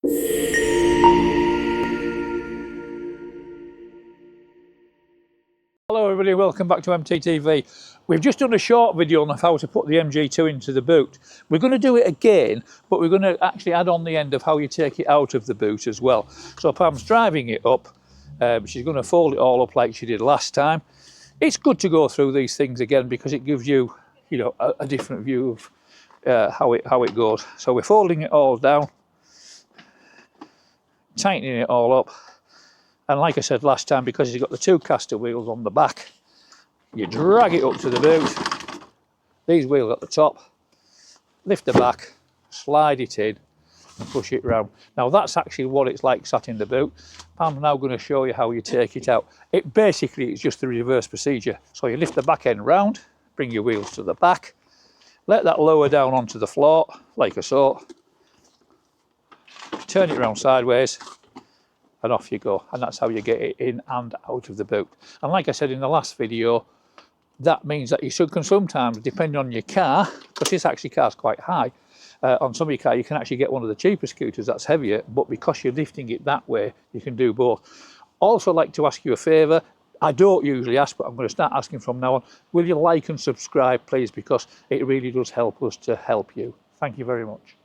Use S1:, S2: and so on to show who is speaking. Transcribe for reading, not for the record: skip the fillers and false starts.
S1: Hello everybody, welcome back to MTTV. We've just done a short video on how to put the MG2 into the boot. We're going to do it again, but we're going to actually add on the end of how you take it out of the boot as well. So Pam's driving it up, she's going to fold it all up like she did last time. It's good to go through these things again because it gives you, a different view of how it goes. So we're folding it all down, tightening it all up. And like I said last time, because you've got the two caster wheels on the back, you drag it up to the boot, these wheels at the top, lift the back, slide it in and push it round. Now that's actually what it's like sat in the boot. I'm now going to show you how you take it out. Basically it's just the reverse procedure. So you lift the back end round, bring your wheels to the back, let that lower down onto the floor like so, turn it round sideways, and off you go. And that's how you get it in and out of the boot. And like I said in the last video, that means that you can sometimes, depending on your car, because this actually car's quite high, on some of your car you can actually get one of the cheaper scooters that's heavier, but because you're lifting it that way, you can do both. Also like to ask you a favour. I don't usually ask, but I'm going to start asking from now on. Will you like and subscribe, please, because it really does help us to help you. Thank you very much.